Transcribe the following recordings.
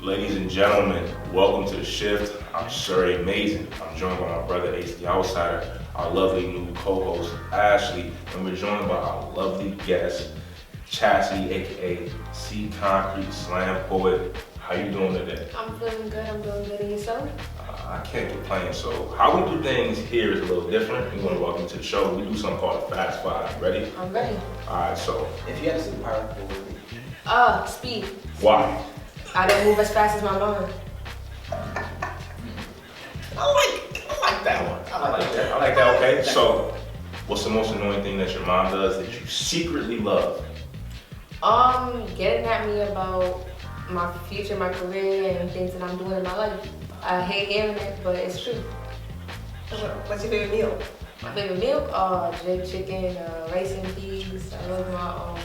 Ladies and gentlemen, welcome to The Shift. I'm Surrey Amazing. I'm joined by my brother Ace the Outsider, our lovely new co-host Ashley, and we're joined by our lovely guest, Chassidy, a.k.a. Cee-Concrete slam poet. How you doing today? I'm feeling good. I'm doing good. And yourself? I can't complain. So how we do things here is a little different. We want to welcome you to the show. We do something called a Fast Five. Ready? I'm ready. All right, so. If you had a superpower, what would it be? Speed. Why? I don't move as fast as my mind. I like that one. I like that, okay. So, what's the most annoying thing that your mom does that you secretly love? Getting at me about my future, my career, and things that I'm doing in my life. I hate hearing it, but it's true. What's your favorite meal? My favorite meal? Jerk chicken, rice and peas. I love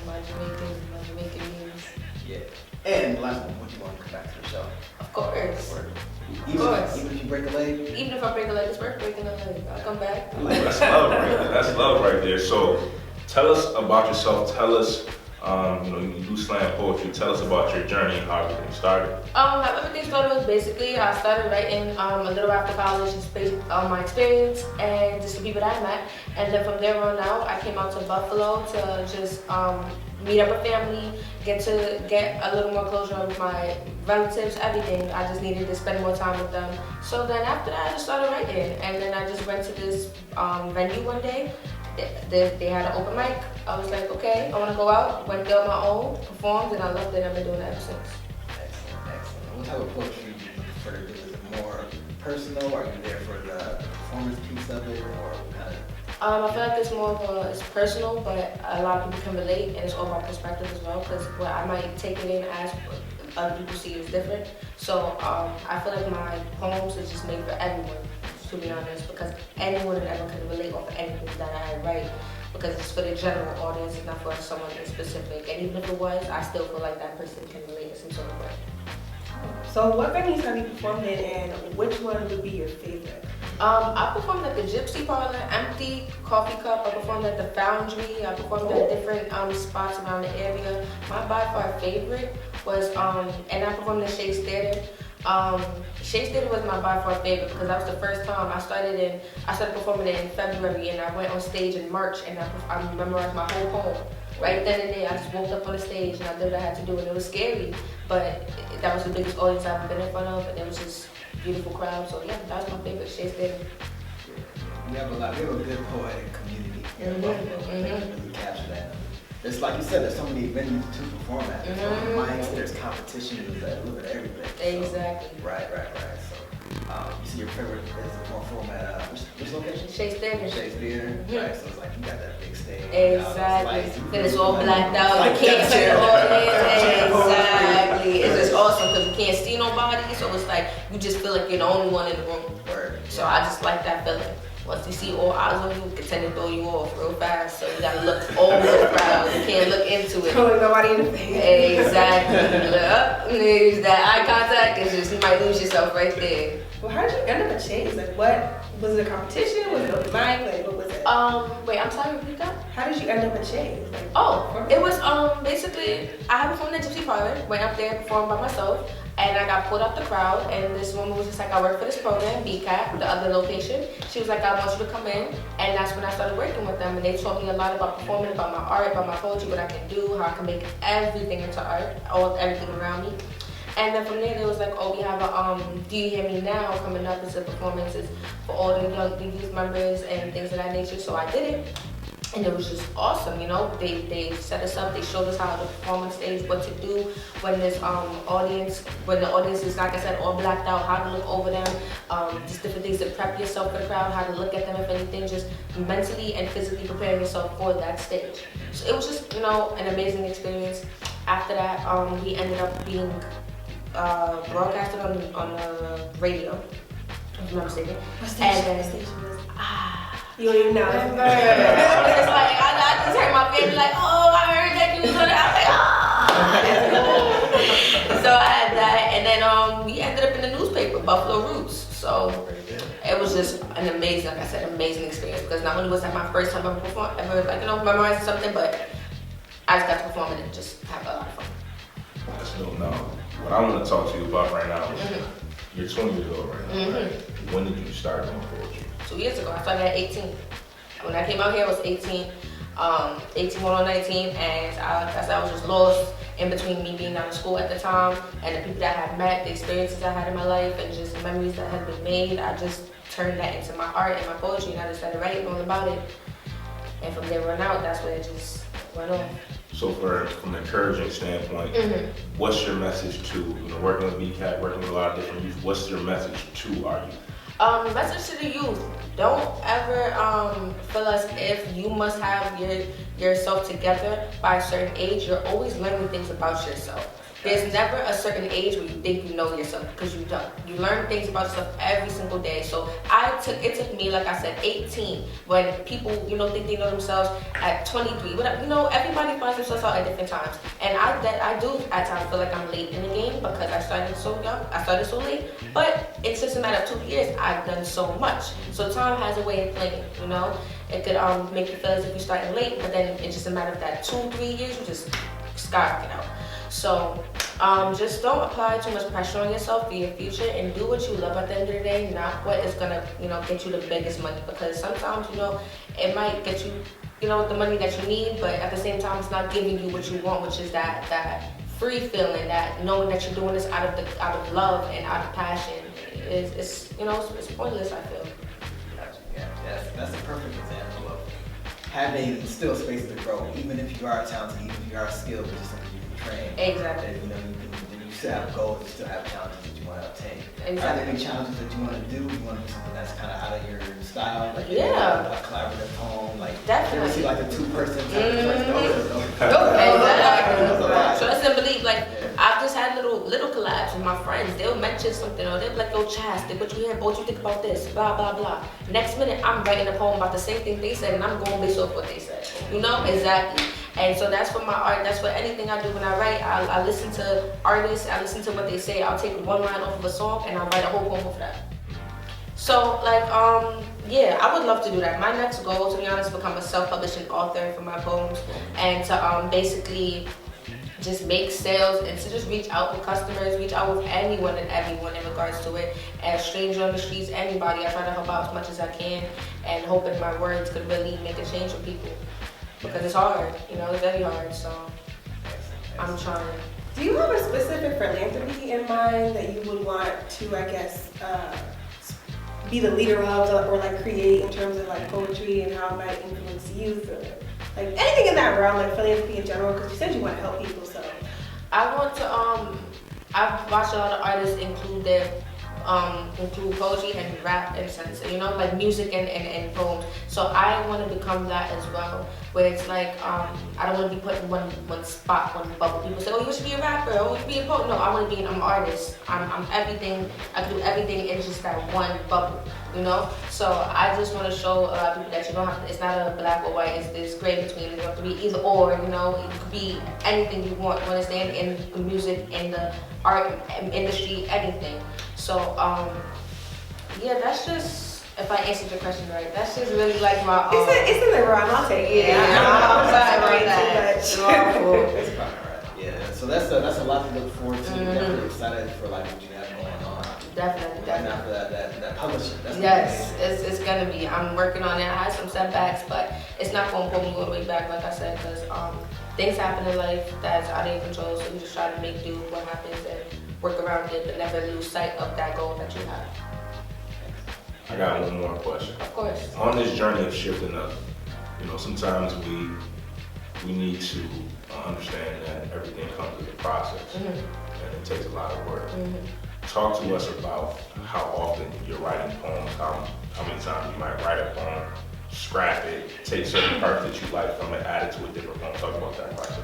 my Jamaican meals. Yeah. And last one, would you want to come back to the show? Of course. Even if you break a leg? Even if I break a leg, it's worth breaking a leg. I'll come back. That's love right there. That's love right there. So, tell us about yourself. Tell us, you do slam poetry. Tell us about your journey and how everything started. How everything started was basically I started writing a little after college, just based on my experience and just the people that I met. And then from there on out, I came out to Buffalo to just meet up with family, get a little more closure with my relatives, everything. I just needed to spend more time with them. So then after that, I just started writing. And then I just went to this venue one day. They had an open mic. I was like, okay, I want to go out. Went there on my own, performed, and I loved it. I've been doing it ever since. Excellent. What type of poetry do you prefer to do? Is it more personal? Are you there for the performance piece of it, or kind of? I feel like it's more of it's personal, but a lot of people can relate, and it's all about perspective as well. Because what I might take it in as other people see is different. So I feel like my poems is just made for everyone, to be honest, because anyone and everyone can relate off of anything that I write. Because it's for the general audience, it's not for someone in specific. And even if it was, I still feel like that person can relate in some sort of way. So what venues have you performed in, and which one would be your favorite? I performed at the Gypsy Parlor, Empty, Coffee Cup. I performed at the Foundry. I performed at different spots around the area. My by far favorite was, and I performed at Shakes Theater. Shakes Theater was my by far favorite because that was the first time I started performing it in February, and I went on stage in March, and I memorized my whole poem. Right then and there, I just walked up on the stage and I did what I had to do, and it was scary, but that was the biggest audience I've ever been in front of, and it was just a beautiful crowd. So yeah, that was my favorite, Shakes Theater. We have a good poetic community here in Buffalo. Really capture that. It's like you said, there's so many venues to perform at. There's mics, there's competition, there's a little bit of everything. Exactly. So, right. So, you see your favorite is to perform at which location? Shakes Theater. Shakes Theater. Right. So it's like you got that big stage. Exactly. Then it's all blacked out. You can't see the audience. Exactly. It's just awesome because you can't see nobody. So it's like you just feel like you're the only one in the room. So I just like that feeling. Once you see all eyes on you, it can tend to throw you off real fast. So you gotta look over the crowd. You can't look into it. Don't look nobody in the face. Exactly. Look up. Use that eye contact. It's just you might lose yourself right there. Well, how did you end up at Chase? Like, what was it? A competition? Was it open mic? Like, what was it? Wait, I'm sorry. Repeat that. How did you end up at Chase? Like, It was basically I had performed at Gypsy Parlor. Went up there, performed by myself. And I got pulled out the crowd, and this woman was just like, I work for this program, BCAT, the other location. She was like, I want you to come in, and that's when I started working with them. And they taught me a lot about performing, about my art, about my poetry, what I can do, how I can make everything into art, everything around me. And then from there, they was like, we have a Do You Hear Me Now coming up. It's a performances for all the young youth members and things of that nature. So I did it. And it was just awesome, They set us up, they showed us how to perform on stage, what to do when there's when the audience is, like I said, all blacked out, how to look over them, just different things to prep yourself for the crowd, how to look at them, if anything, just mentally and physically preparing yourself for that stage. So it was just, an amazing experience. After that, we ended up being broadcasted on the radio, if I'm not mistaken. What station was it? You don't even know. Remember? It's like, I just heard my family like, I heard that you was on it. I was like, So I had that, and then we ended up in the newspaper, Buffalo Roots. So it was just an amazing, like I said, amazing experience, because not only was that my first time ever memorizing something, but I just got to perform it and just have a lot of fun. So now, what I want to talk to you about right now is you're 20 years old right now, right? When did you start doing poetry? 2 years ago. I started at 18. When I came out here, I was 18. 18 going on 19, and like I said, I was just lost in between me being out of school at the time and the people that I had met, the experiences I had in my life, and just memories that had been made. I just turned that into my art and my poetry, and I just started writing all about it. And from there on out, that's where it just went on. So from an encouraging standpoint, what's your message to, working with BCAT, working with a lot of different youth, what's your message to our youth? Message to the youth: don't ever feel as if you must have yourself together by a certain age. You're always learning things about yourself. There's never a certain age where you think you know yourself, because you don't. You learn things about yourself every single day. So it took me, like I said, 18, when people, think they know themselves at 23. Whatever, everybody finds themselves out at different times. And I do at times feel like I'm late in the game because I started so young, I started so late. But it's just a matter of 2 years, I've done so much. So time has a way of playing, It could make you feel as if you're starting late, but then it's just a matter of that 2-3 years, you just skyrocket out. So just don't apply too much pressure on yourself for your future, and do what you love at the end of the day, not what is gonna, get you the biggest money. Because sometimes, it might get you, the money that you need, but at the same time, it's not giving you what you want, which is that free feeling, that knowing that you're doing this out of love and out of passion. It's pointless, I feel. Yeah, that's a perfect example of having still space to grow, even if you are talented, even if you are skilled, it's just something you can train. Exactly. And, when you still have goals, you still have challenges that you want to obtain. Exactly. Are there any challenges that you want to do? You want to do something that's kind of out of your style, like a collaborative poem, like definitely. You ever see like a two-person type of Exactly. Trust and believe. I've just had little collabs with my friends. They'll mention something, or they'll be like, "Yo, Chassidy, what you hear? What you think about this? Blah blah blah." Next minute, I'm writing a poem about the same thing they said, and I'm going based off what they said. Exactly. And so that's for my art. That's for anything I do when I write. I listen to artists. I listen to what they say. I'll take one line off of a song, and I'll write a whole poem of that. So yeah, I would love to do that. My next goal, to be honest, is become a self-publishing author for my poems, and to basically just make sales, and to just reach out with customers, reach out with anyone and everyone in regards to it. As a stranger on the streets, anybody, I try to help out as much as I can, and hoping my words could really make a change for people. Because it's hard, it's very hard, so I'm trying. Do you have a specific philanthropy in mind that you would want to, I guess, be the leader of, or create in terms of poetry and how it might influence youth, or anything in that realm, philanthropy in general? Because you said you want to help people, so. I want to, I've watched a lot of artists include poetry and rap in a sense, music and poems. So I want to become that as well, where it's I don't want to be put in one spot, one bubble. People say, "Oh, you should be a rapper, oh, you should be a poet." No, I want to be an artist. I'm everything. I can do everything in just that one bubble, So I just want to show a lot of people that you don't have to, it's not a black or white, it's gray between. You don't have to be either or, it could be anything you want, you understand, in the music, in the art industry, anything. So, yeah, that's just, if I answered your question right, that's just really my... it's in the realm, I'll take it. I'm sorry about that. That's probably right. Yeah, so that's a lot to look forward to. Definitely excited for what you have going on. Definitely. Now for that publishing. Yes, it's gonna be. I'm working on it. I had some setbacks, but it's not gonna pull me all the way back, like I said, because things happen in life that's out of your control, so you just try to make do with what happens and work around it, but never lose sight of that goal that you have. I got one more question. Of course. On this journey of shifting up, sometimes we need to understand that everything comes with a process, and it takes a lot of work. Talk to us about how often you're writing poems, how many times you might write a poem, scrap it, take certain parts that you like from it, add it to a different poem. Talk about that process.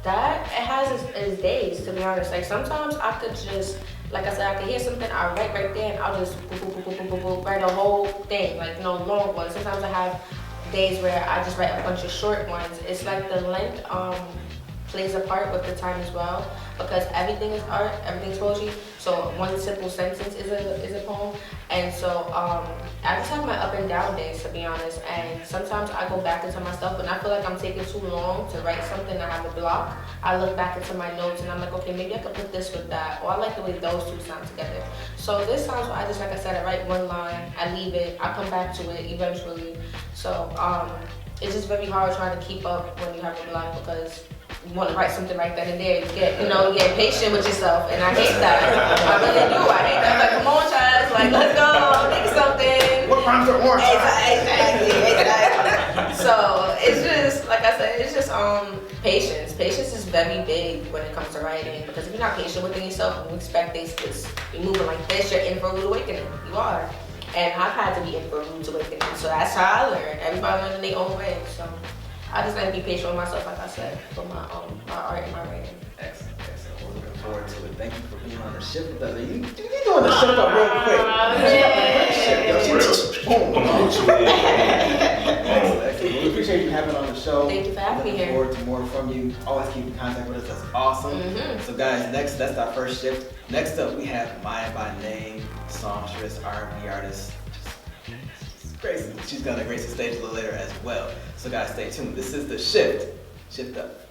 That it has its days, to be honest. Sometimes I could just, like I said, I could hear something, I write right there, and I'll just write a whole thing, long ones. Sometimes I have days where I just write a bunch of short ones. It's the length plays a part with the time as well, because everything is art, everything's poetry. So one simple sentence is a poem, and so I just have my up and down days, to be honest. And sometimes I go back into my stuff, when I feel like I'm taking too long to write something, I have a block. I look back into my notes and I'm like, okay, maybe I could put this with that, or I like the way those two sound together. So there's times where I just, like I said, I write one line, I leave it, I come back to it eventually. So it's just very hard trying to keep up when you have a block, because you want to write something right then and there. You get patient with yourself, and I hate that. I really do. I hate that. Like, come on, Chaz, like, let's go, think something. What rhymes are orange? Exactly. So it's just, like I said, it's just patience. Patience is very big when it comes to writing, because if you're not patient within yourself, and you expect things to be moving like this, you're in for a rude awakening. You are. And I've had to be in for a rude awakening, so that's how I learned. Everybody learns in their own way. So I just like to be patient with myself, like I said, for my art and my writing. Excellent, excellent. We're looking forward to it. Thank you for being on the shift with us. You doing the shift up real quick. Excellent. We appreciate you having on the show. Thank you for having me here. Looking forward to more from you. Always keep in contact with us. That's awesome. So guys, that's our first shift. Next up, we have Maya by name, songstress, R&B artist. Just crazy. She's gonna grace the stage a little later as well. So guys, stay tuned. This is the shift. Shift up.